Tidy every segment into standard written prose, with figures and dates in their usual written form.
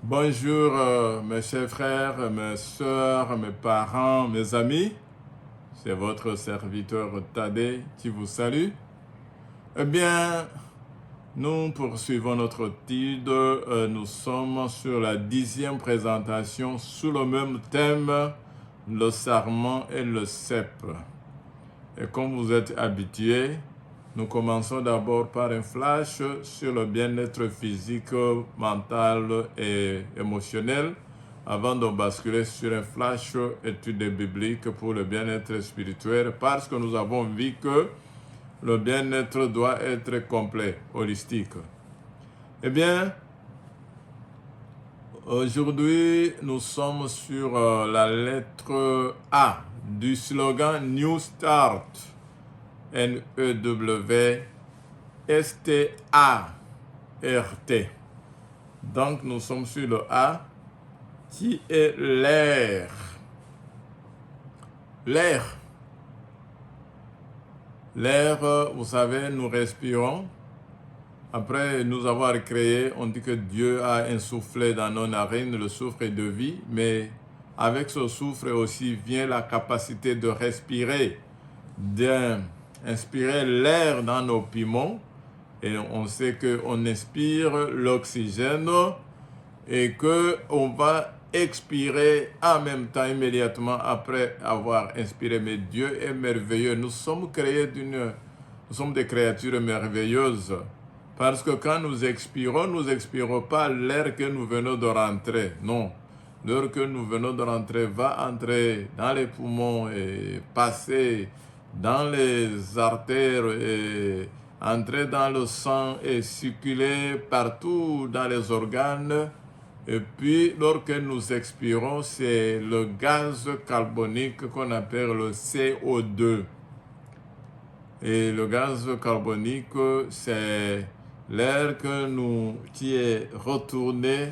Bonjour mes chers frères, mes sœurs, mes parents, mes amis. C'est votre serviteur Tadé qui vous salue. Eh bien, nous poursuivons notre étude. Nous sommes sur la 10e présentation sous le même thème, le sarment et le cep. Et comme vous êtes habitués, nous commençons d'abord par un flash sur le bien-être physique, mental et émotionnel, avant de basculer sur un flash étude biblique pour le bien-être spirituel, parce que nous avons vu que le bien-être doit être complet, holistique. Eh bien, aujourd'hui, nous sommes sur la lettre A du slogan New Start. N-E-W-S-T-A-R-T. Donc, nous sommes sur le A, qui est l'air. L'air. L'air, vous savez, nous respirons. Après nous avoir créé, on dit que Dieu a insoufflé dans nos narines le souffle de vie, mais avec ce souffle aussi vient la capacité de respirer, d'inspirer l'air dans nos poumons. Et on sait qu'on inspire l'oxygène et qu'on va expirer en même temps, immédiatement après avoir inspiré. Mais Dieu est merveilleux. Nous sommes des créatures merveilleuses. Parce que quand nous expirons pas l'air que nous venons de rentrer. Non. L'air que nous venons de rentrer va entrer dans les poumons et passer dans les artères et entrer dans le sang et circuler partout dans les organes. Et puis, lorsque nous expirons, c'est le gaz carbonique qu'on appelle le CO2. Et le gaz carbonique, c'est l'air qui est retourné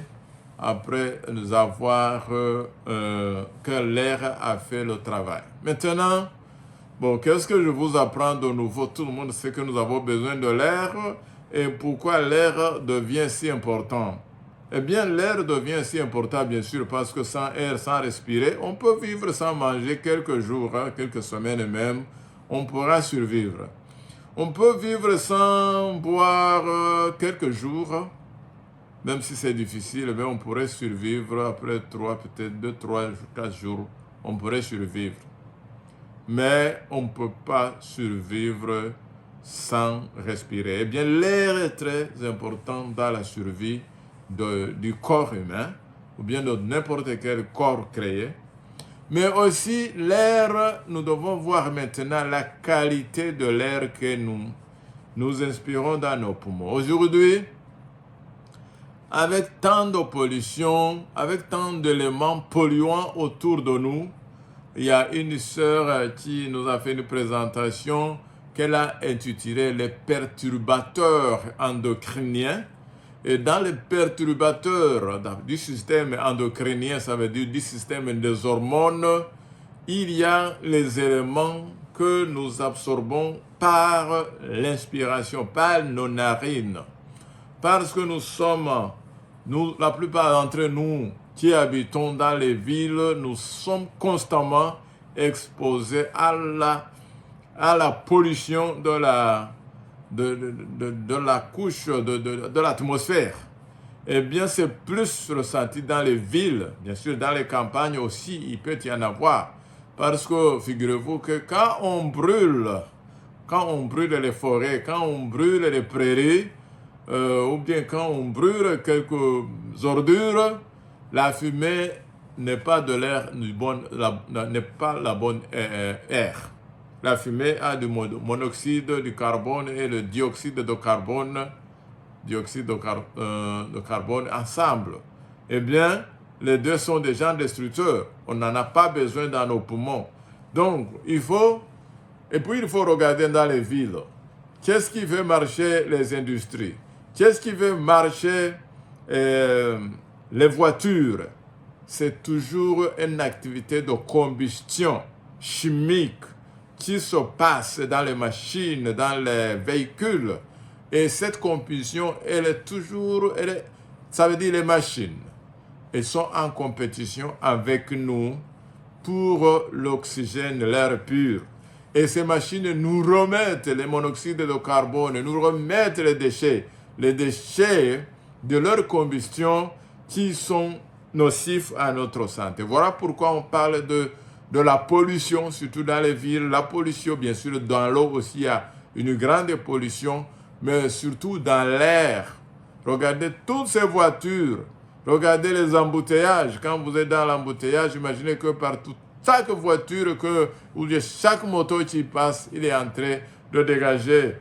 après nous avoir que l'air a fait le travail. Maintenant, qu'est-ce que je vous apprends de nouveau? Tout le monde sait que nous avons besoin de l'air et pourquoi l'air devient si important. Eh bien, l'air devient si important, bien sûr, parce que sans air, sans respirer, on peut vivre sans manger quelques jours, quelques semaines même, on pourra survivre. On peut vivre sans boire quelques jours, même si c'est difficile, mais on pourrait survivre après 3, peut-être 2, 3, 4 jours, on pourrait survivre. Mais on ne peut pas survivre sans respirer. Eh bien, l'air est très important dans la survie du corps humain, ou bien de n'importe quel corps créé. Mais aussi, l'air, nous devons voir maintenant la qualité de l'air que nous inspirons dans nos poumons. Aujourd'hui, avec tant de pollution, avec tant d'éléments polluants autour de nous, il y a une sœur qui nous a fait une présentation qu'elle a intitulée « Les perturbateurs endocriniens ». Et dans les perturbateurs du système endocrinien, ça veut dire du système des hormones, il y a les éléments que nous absorbons par l'inspiration, par nos narines. Parce que la plupart d'entre nous qui habitons dans les villes, nous sommes constamment exposés à la pollution de la couche de l'atmosphère. Eh bien, c'est plus ressenti dans les villes. Bien sûr, dans les campagnes aussi, il peut y en avoir. Parce que, figurez-vous que quand on brûle les forêts, quand on brûle les prairies, ou bien quand on brûle quelques ordures, la fumée n'est pas de l'air n'est pas la bonne air. La fumée a du monoxyde du carbone et le dioxyde de carbone, ensemble. Eh bien, les deux sont déjà destructeurs. On n'en a pas besoin dans nos poumons. Donc, il faut regarder dans les villes. Qu'est-ce qui fait marcher les industries? Qu'est-ce qui fait marcher les voitures? C'est toujours une activité de combustion chimique qui se passe dans les machines, dans les véhicules. Et cette combustion, ça veut dire les machines. et sont en compétition avec nous pour l'oxygène, l'air pur. Et ces machines nous remettent les monoxydes de carbone, nous remettent les déchets de leur combustion qui sont nocifs à notre santé. Voilà pourquoi on parle de la pollution, surtout dans les villes. La pollution, bien sûr, dans l'eau aussi, il y a une grande pollution, mais surtout dans l'air. Regardez toutes ces voitures, regardez les embouteillages. Quand vous êtes dans l'embouteillage, imaginez que partout, chaque voiture ou chaque moto qui passe, il est en train de dégager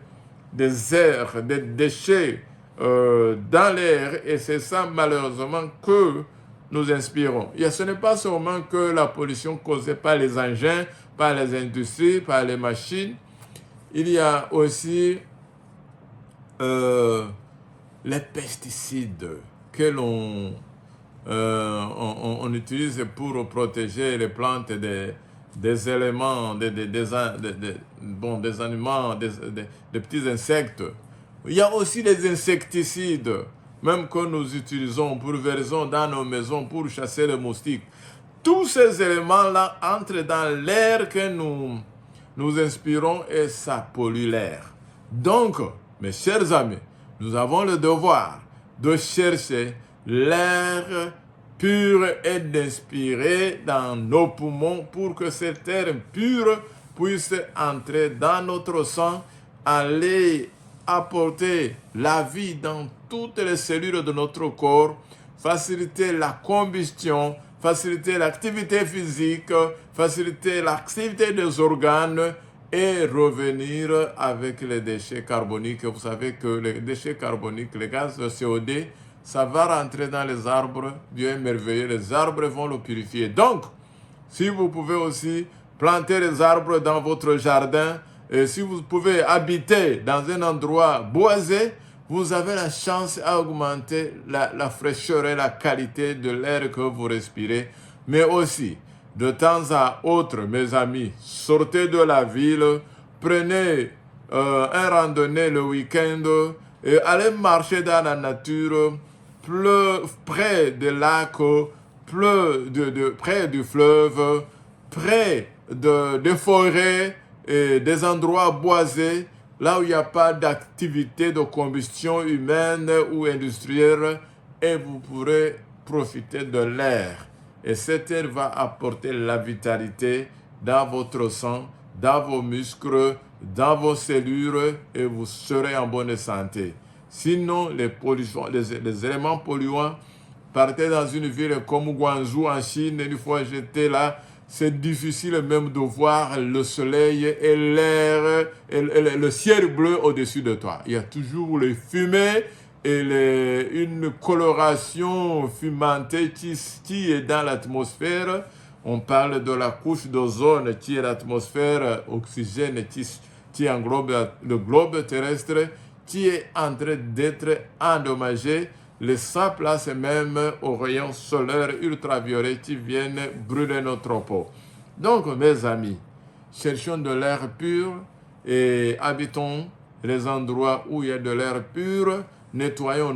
des airs, des déchets dans l'air. Et c'est ça, malheureusement, que nous inspirons. Et ce n'est pas seulement que la pollution causée par les engins, par les industries, par les machines. Il y a aussi les pesticides que l'on utilise pour protéger les plantes des éléments, des animaux, des petits insectes. Il y a aussi des insecticides, même que nous utilisons pour version dans nos maisons pour chasser les moustiques. Tous ces éléments-là entrent dans l'air que nous inspirons et ça pollue l'air. Donc, mes chers amis, nous avons le devoir de chercher l'air pur et d'inspirer dans nos poumons pour que cet air pur puisse entrer dans notre sang, aller apporter la vie dans toutes les cellules de notre corps, faciliter la combustion, faciliter l'activité physique, faciliter l'activité des organes et revenir avec les déchets carboniques. Vous savez que les déchets carboniques, les gaz de CO2, ça va rentrer dans les arbres. Dieu est merveilleux, les arbres vont le purifier. Donc, si vous pouvez aussi planter les arbres dans votre jardin, et si vous pouvez habiter dans un endroit boisé, vous avez la chance à augmenter la fraîcheur et la qualité de l'air que vous respirez. Mais aussi, de temps à autre, mes amis, sortez de la ville, prenez un randonnée le week-end, et allez marcher dans la nature, près des lacs, près du fleuve, près des forêts et des endroits boisés, là où il n'y a pas d'activité de combustion humaine ou industrielle, et vous pourrez profiter de l'air. Et cet air va apporter la vitalité dans votre sang, dans vos muscles, dans vos cellules, et vous serez en bonne santé. Sinon, les éléments polluants, partez dans une ville comme Guangzhou en Chine, une fois j'étais là, c'est difficile même de voir le soleil et l'air, et le ciel bleu au-dessus de toi. Il y a toujours les fumées et une coloration fumentée qui est dans l'atmosphère. On parle de la couche d'ozone qui est l'atmosphère, oxygène qui englobe le globe terrestre, qui est en train d'être endommagé, laissant place même aux rayons solaires ultraviolets qui viennent brûler notre peau. Donc, mes amis, cherchons de l'air pur et habitons les endroits où il y a de l'air pur, nettoyons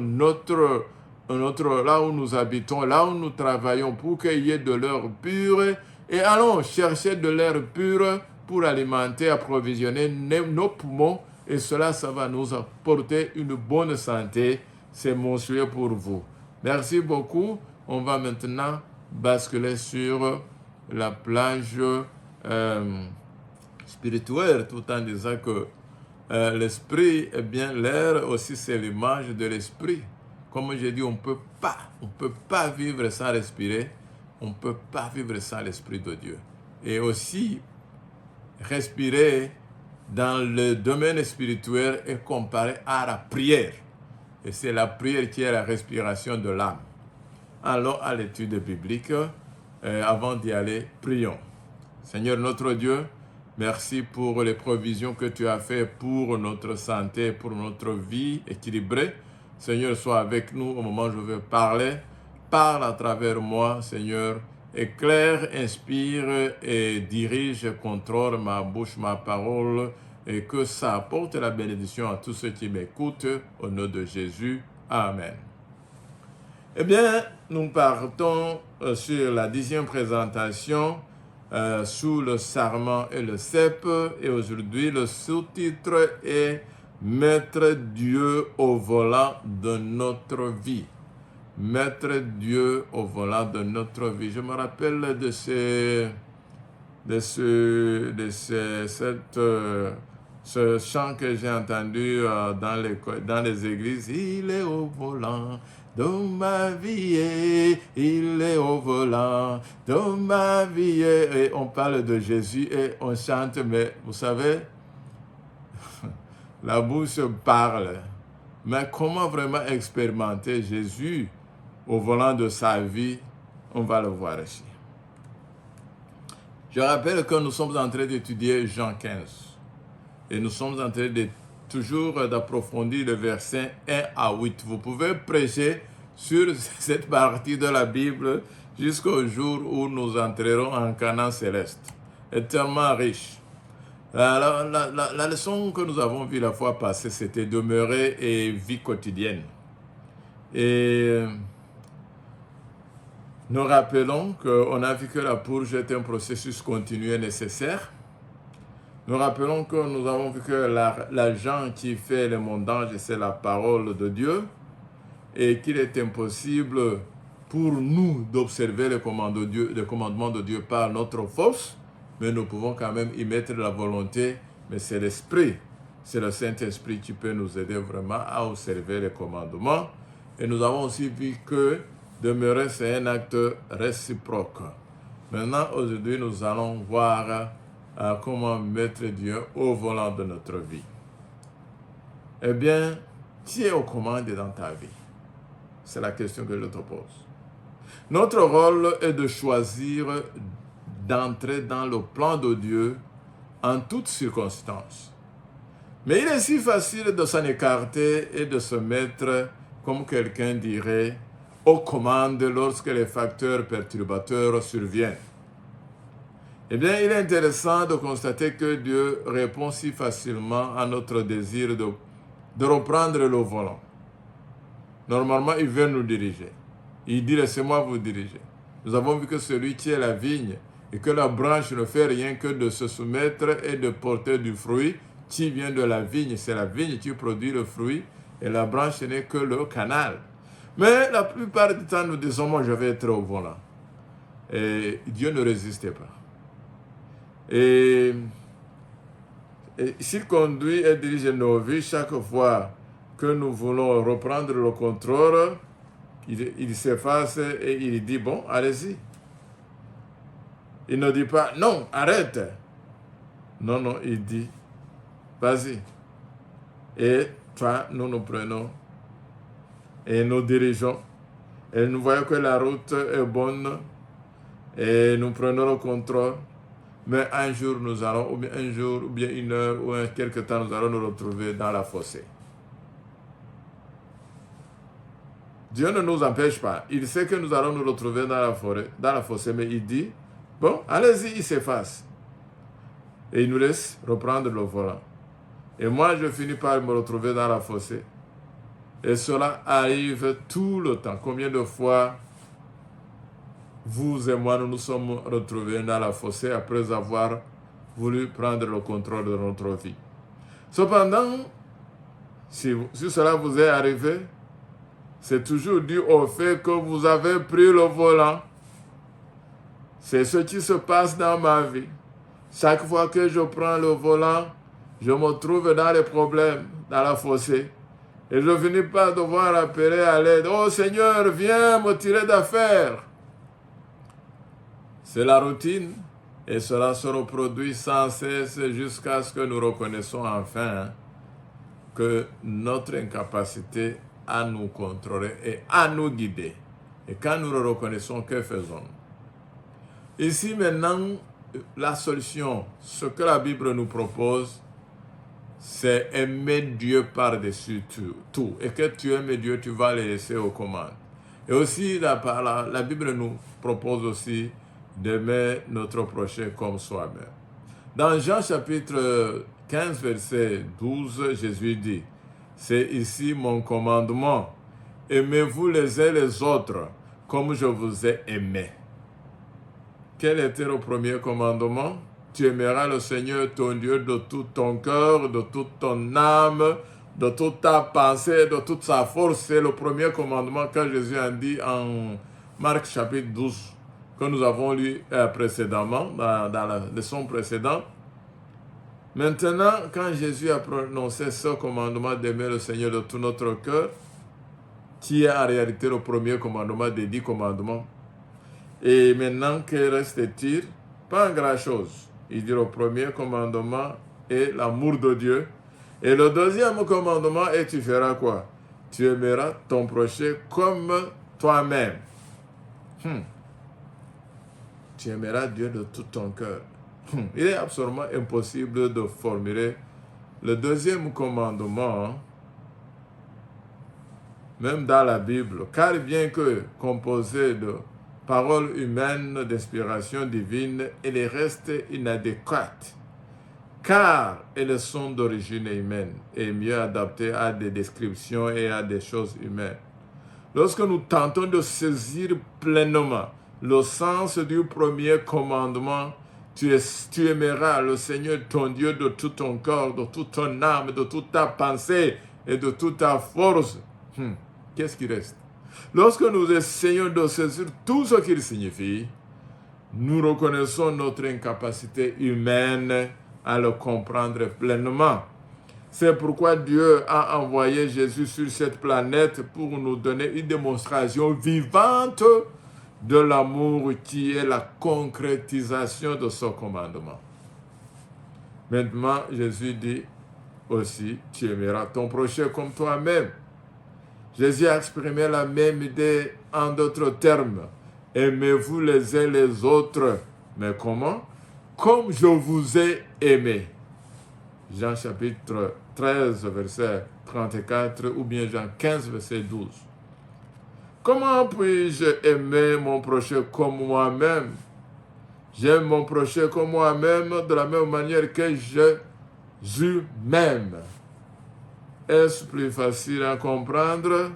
là où nous habitons, là où nous travaillons pour qu'il y ait de l'air pur et allons chercher de l'air pur pour alimenter, approvisionner nos poumons et cela, ça va nous apporter une bonne santé. C'est mon souhait pour vous. Merci beaucoup. On va maintenant basculer sur la plage spirituelle tout en disant que l'esprit, eh bien, l'air aussi, c'est l'image de l'esprit. Comme j'ai dit, on ne peut pas vivre sans respirer. On ne peut pas vivre sans l'esprit de Dieu. Et aussi, respirer dans le domaine spirituel est comparé à la prière. Et c'est la prière qui est la respiration de l'âme. Allons à l'étude biblique. Avant d'y aller, prions. Seigneur notre Dieu, merci pour les provisions que tu as faites pour notre santé, pour notre vie équilibrée. Seigneur, sois avec nous au moment où je veux parler. Parle à travers moi, Seigneur. Éclaire, inspire et dirige, contrôle ma bouche, ma parole, et que ça apporte la bénédiction à tous ceux qui m'écoutent. Au nom de Jésus. Amen. Eh bien, nous partons sur la 10e présentation sous le sarment et le cep. Et aujourd'hui, le sous-titre est « Mettre Dieu au volant de notre vie ». Mettre Dieu au volant de notre vie. Je me rappelle de ce chant que j'ai entendu dans les églises. Il est au volant de ma vie, il est au volant de ma vie. Et on parle de Jésus et on chante, mais vous savez, la bouche parle. Mais comment vraiment expérimenter Jésus au volant de sa vie? On va le voir ici. Je rappelle que nous sommes en train d'étudier Jean 15. Et nous sommes en train toujours d'approfondir le verset 1 à 8. Vous pouvez prêcher sur cette partie de la Bible jusqu'au jour où nous entrerons en Canaan céleste. C'est tellement riche. La leçon que nous avons vue la fois passée, c'était demeurer et vie quotidienne. Et nous rappelons qu'on a vu que la purge est un processus continu et nécessaire. Nous rappelons que nous avons vu que l'agent qui fait le mondange, c'est la parole de Dieu et qu'il est impossible pour nous d'observer le commandement de Dieu par notre force, mais nous pouvons quand même y mettre la volonté, mais c'est l'Esprit, c'est le Saint-Esprit qui peut nous aider vraiment à observer les commandements. Et nous avons aussi vu que demeurer, c'est un acte réciproque. Maintenant, aujourd'hui, nous allons voir comment mettre Dieu au volant de notre vie. Eh bien, qui est aux commandes dans ta vie? C'est la question que je te pose. Notre rôle est de choisir d'entrer dans le plan de Dieu en toutes circonstances. Mais il est si facile de s'en écarter et de se mettre, comme quelqu'un dirait, aux commandes lorsque les facteurs perturbateurs surviennent. Eh bien, il est intéressant de constater que Dieu répond si facilement à notre désir de reprendre le volant. Normalement, il veut nous diriger. Il dit, laissez-moi vous diriger. Nous avons vu que celui qui est la vigne et que la branche ne fait rien que de se soumettre et de porter du fruit qui vient de la vigne. C'est la vigne qui produit le fruit et la branche n'est que le canal. Mais la plupart du temps, nous disons, moi, je vais être au volant. Et Dieu ne résistait pas. Et s'il conduit et dirige nos vies chaque fois que nous voulons reprendre le contrôle, il s'efface et il dit, bon, allez-y. Il ne dit pas, non, arrête. Non, il dit, vas-y. Et toi, nous prenons et nous dirigeons. Et nous voyons que la route est bonne et nous prenons le contrôle. Mais un jour, ou bien une heure, ou quelque temps, nous allons nous retrouver dans la fossée. Dieu ne nous empêche pas. Il sait que nous allons nous retrouver dans la fossée, mais il dit, bon, allez-y, il s'efface. Et il nous laisse reprendre le volant. Et moi, je finis par me retrouver dans la fossée. Et cela arrive tout le temps. Combien de fois vous et moi, nous nous sommes retrouvés dans la fossée après avoir voulu prendre le contrôle de notre vie. Cependant, si cela vous est arrivé, c'est toujours dû au fait que vous avez pris le volant. C'est ce qui se passe dans ma vie. Chaque fois que je prends le volant, je me trouve dans les problèmes, dans la fossée. Et je finis par devoir appeler à l'aide. Oh Seigneur, viens me tirer d'affaire. C'est la routine et cela se reproduit sans cesse jusqu'à ce que nous reconnaissons enfin que notre incapacité à nous contrôler et à nous guider. Et quand nous le reconnaissons, que faisons-nous? Ici maintenant, la solution, ce que la Bible nous propose, c'est aimer Dieu par-dessus tout. Et que tu aimes Dieu, tu vas le laisser aux commandes. Et aussi, la Bible nous propose aussi d'aimer notre prochain comme soi-même. Dans Jean chapitre 15, verset 12, Jésus dit, « C'est ici mon commandement, aimez-vous les uns les autres, comme je vous ai aimé. Quel était le premier commandement? Tu aimeras le Seigneur ton Dieu de tout ton cœur, de toute ton âme, de toute ta pensée, de toute sa force. C'est le premier commandement que Jésus a dit en Marc chapitre 12, que nous avons lu précédemment, dans la leçon précédente. Maintenant, quand Jésus a prononcé ce commandement d'aimer le Seigneur de tout notre cœur, qui est en réalité le premier commandement des 10 commandements, et maintenant, que reste-t-il? Pas grand-chose. Il dit le premier commandement est l'amour de Dieu. Et le deuxième commandement est tu feras quoi? Tu aimeras ton prochain comme toi-même. Tu aimeras Dieu de tout ton cœur. Il est absolument impossible de formuler le deuxième commandement, même dans la Bible, car bien que composé de paroles humaines d'inspiration divine, elles restent inadéquates, car elles sont d'origine humaine et mieux adaptées à des descriptions et à des choses humaines. Lorsque nous tentons de saisir pleinement le sens du premier commandement, tu aimeras le Seigneur ton Dieu de tout ton corps, de toute ton âme, de toute ta pensée et de toute ta force. Qu'est-ce qui reste? Lorsque nous essayons de saisir tout ce qu'il signifie, nous reconnaissons notre incapacité humaine à le comprendre pleinement. C'est pourquoi Dieu a envoyé Jésus sur cette planète pour nous donner une démonstration vivante de l'amour qui est la concrétisation de ce commandement. Maintenant, Jésus dit aussi, tu aimeras ton prochain comme toi-même. Jésus a exprimé la même idée en d'autres termes. Aimez-vous les uns les autres. Mais comment? Comme je vous ai aimé. Jean chapitre 13, verset 34, ou bien Jean 15, verset 12. Comment puis-je aimer mon prochain comme moi-même? J'aime mon prochain comme moi-même de la même manière que Jésus m'aime. Est-ce plus facile à comprendre?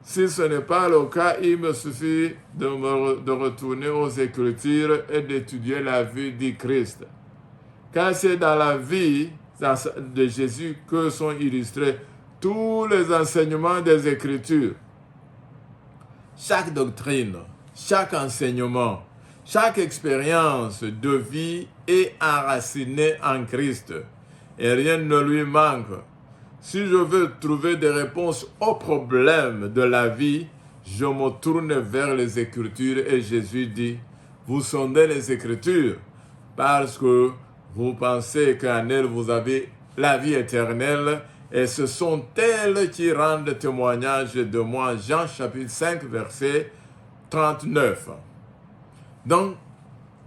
Si ce n'est pas le cas, il me suffit de retourner aux Écritures et d'étudier la vie du Christ. Car c'est dans la vie de Jésus que sont illustrés tous les enseignements des Écritures. Chaque doctrine, chaque enseignement, chaque expérience de vie est enracinée en Christ et rien ne lui manque. Si je veux trouver des réponses aux problèmes de la vie, je me tourne vers les Écritures et Jésus dit, vous sondez les Écritures parce que vous pensez qu'en elles vous avez la vie éternelle et ce sont elles qui rendent témoignage de moi. Jean chapitre 5 verset 39. Donc,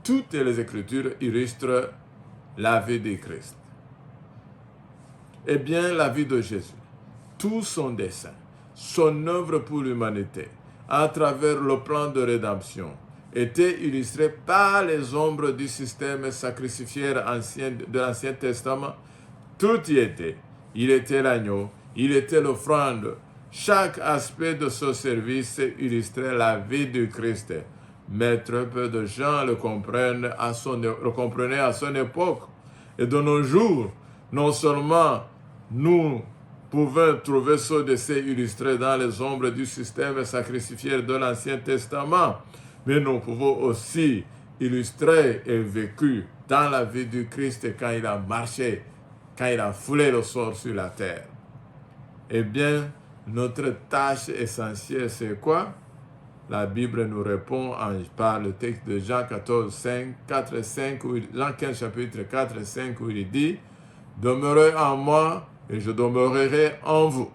toutes les Écritures illustrent la vie de Christ. Eh bien, la vie de Jésus, tout son dessein, son œuvre pour l'humanité, à travers le plan de rédemption, était illustré par les ombres du système sacrificiaire de l'Ancien Testament. Tout y était. Il était l'agneau, il était l'offrande. Chaque aspect de ce service illustrait la vie du Christ. Mais très peu de gens le comprenaient à son époque. Et de nos jours, non seulement nous pouvons trouver ce dessin illustré dans les ombres du système sacrificiaire de l'Ancien Testament, mais nous pouvons aussi illustrer et vécu dans la vie du Christ quand il a marché, quand il a foulé le sol sur la terre. Eh bien, notre tâche essentielle, c'est quoi? La Bible nous répond par le texte de Jean 4 et 5, Jean 15 chapitre 4 et 5, où il dit « Demeurez en moi et je demeurerai en vous.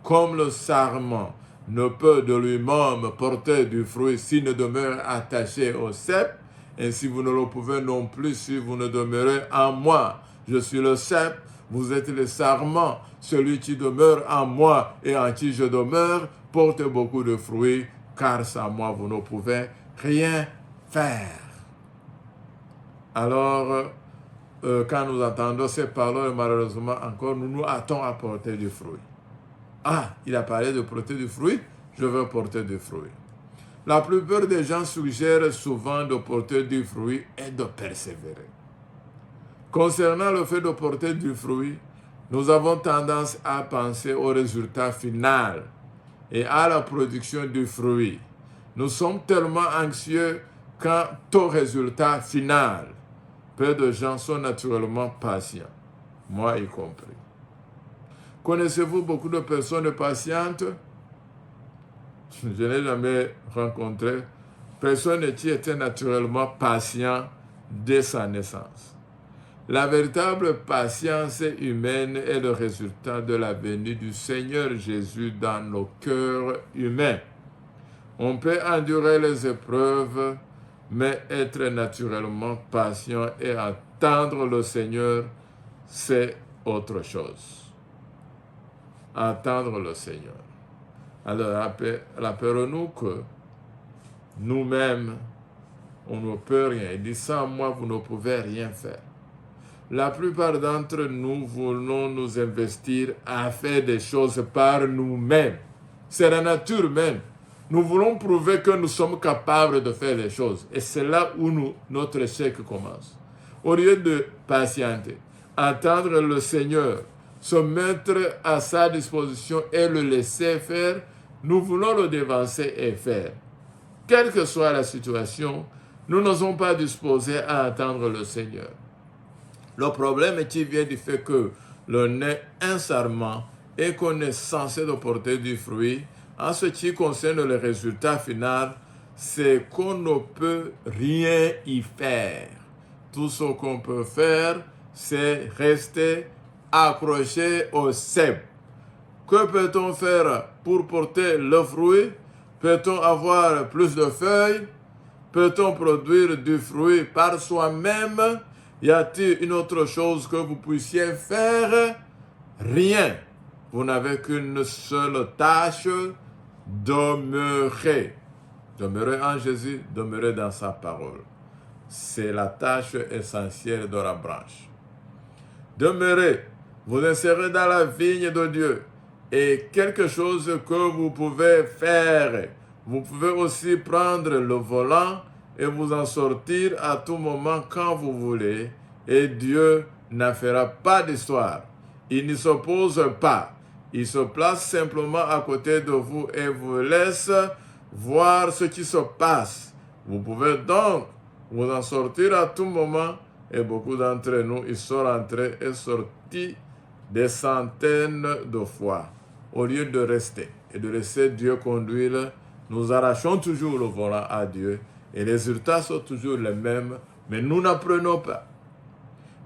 Comme le sarment ne peut de lui-même porter du fruit s'il ne demeure attaché au cep, ainsi vous ne le pouvez non plus si vous ne demeurez en moi. Je suis le cep, vous êtes le sarment. Celui qui demeure en moi et en qui je demeure porte beaucoup de fruits, car sans moi vous ne pouvez rien faire. » Alors, quand nous entendons ces paroles, malheureusement encore, nous nous hâtons à porter du fruit. Ah, il a parlé de porter du fruit, je veux porter du fruit. La plupart des gens suggèrent souvent de porter du fruit et de persévérer. Concernant le fait de porter du fruit, nous avons tendance à penser au résultat final et à la production du fruit. Nous sommes tellement anxieux quant au résultat final. Peu de gens sont naturellement patients, moi y compris. Connaissez-vous beaucoup de personnes patientes? Je n'ai jamais rencontré personne qui était naturellement patient dès sa naissance. La véritable patience humaine est le résultat de la venue du Seigneur Jésus dans nos cœurs humains. On peut endurer les épreuves, mais être naturellement patient et attendre le Seigneur, c'est autre chose. Attendre le Seigneur. Alors, rappelons-nous que nous-mêmes, on ne peut rien. Il dit, sans moi, vous ne pouvez rien faire. La plupart d'entre nous voulons nous investir à faire des choses par nous-mêmes. C'est la nature même. Nous voulons prouver que nous sommes capables de faire les choses. Et c'est là où notre échec commence. Au lieu de patienter, attendre le Seigneur, se mettre à sa disposition et le laisser faire, nous voulons le dévancer et faire. Quelle que soit la situation, nous ne sommes pas disposés à attendre le Seigneur. Le problème est qu'il vient du fait que l'on est un sarment et qu'on est censé de porter du fruit. En ce qui concerne le résultat final, c'est qu'on ne peut rien y faire. Tout ce qu'on peut faire, c'est rester accroché au cep. Que peut-on faire pour porter le fruit? Peut-on avoir plus de feuilles? Peut-on produire du fruit par soi-même? Y a-t-il une autre chose que vous puissiez faire? Rien. Vous n'avez qu'une seule tâche, demeurer. Demeurer en Jésus, demeurer dans sa parole. C'est la tâche essentielle de la branche. Demeurez, vous insérez dans la vigne de Dieu. Et quelque chose que vous pouvez faire, vous pouvez aussi prendre le volant et vous en sortir à tout moment quand vous voulez. Et Dieu n'en fera pas d'histoire. Il ne s'oppose pas. Il se place simplement à côté de vous et vous laisse voir ce qui se passe. Vous pouvez donc vous en sortir à tout moment. Et beaucoup d'entre nous, ils sont rentrés et sortis des centaines de fois. Au lieu de rester et de laisser Dieu conduire, nous arrachons toujours le volant à Dieu. Et les résultats sont toujours les mêmes, mais nous n'apprenons pas.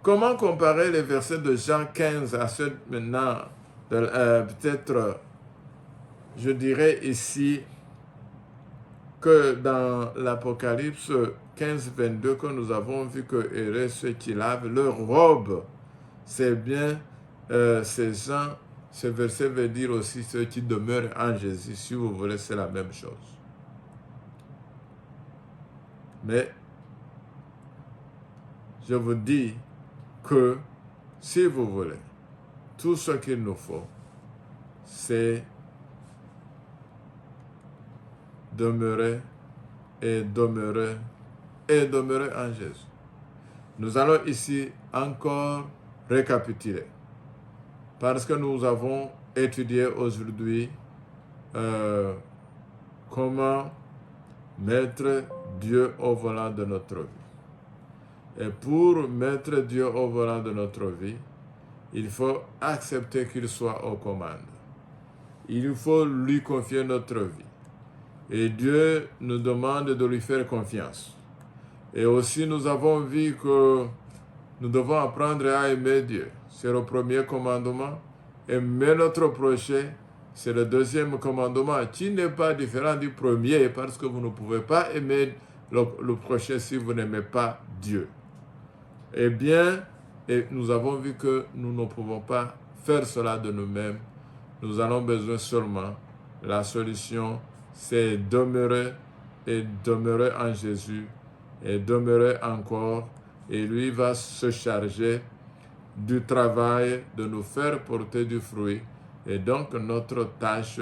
Comment comparer les versets de Jean 15 à ceux maintenant, peut-être, je dirais ici, que dans l'Apocalypse 15, 22, que nous avons vu que heureux ceux qui lavent leur robe, c'est bien ces gens, ce verset veut dire aussi ceux qui demeurent en Jésus, si vous voulez, c'est la même chose. Mais je vous dis que si vous voulez, tout ce qu'il nous faut, c'est demeurer et demeurer et demeurer en Jésus. Nous allons ici encore récapituler parce que nous avons étudié aujourd'hui comment mettre Dieu au volant de notre vie. Et pour mettre Dieu au volant de notre vie, il faut accepter qu'il soit aux commandes. Il faut lui confier notre vie. Et Dieu nous demande de lui faire confiance. Et aussi nous avons vu que nous devons apprendre à aimer Dieu. C'est le premier commandement. Aimer notre prochain, c'est le deuxième commandement qui n'est pas différent du premier parce que vous ne pouvez pas aimer le prochain si vous n'aimez pas Dieu. Eh bien, et nous avons vu que nous ne pouvons pas faire cela de nous-mêmes. Nous avons besoin seulement. La solution, c'est demeurer et demeurer en Jésus et demeurer encore. Et lui va se charger du travail de nous faire porter du fruit Et donc, notre tâche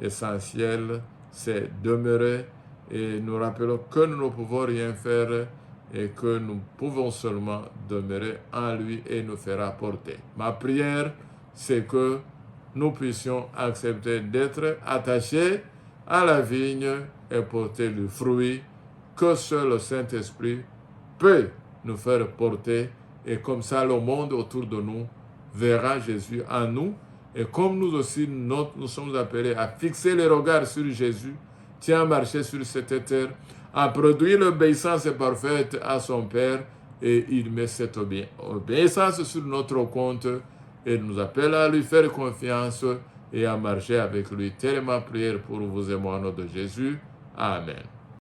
essentielle, c'est demeurer et nous rappelons que nous ne pouvons rien faire et que nous pouvons seulement demeurer en lui et nous faire apporter. Ma prière, c'est que nous puissions accepter d'être attachés à la vigne et porter le fruit que seul le Saint-Esprit peut nous faire porter. Et comme ça, le monde autour de nous verra Jésus en nous. Et comme nous aussi, nous sommes appelés à fixer les regards sur Jésus, à marcher sur cette terre, à produire l'obéissance parfaite à son Père, et il met cette obéissance sur notre compte et nous appelle à lui faire confiance et à marcher avec lui. Telle est ma prière pour vous et moi au nom de Jésus. Amen.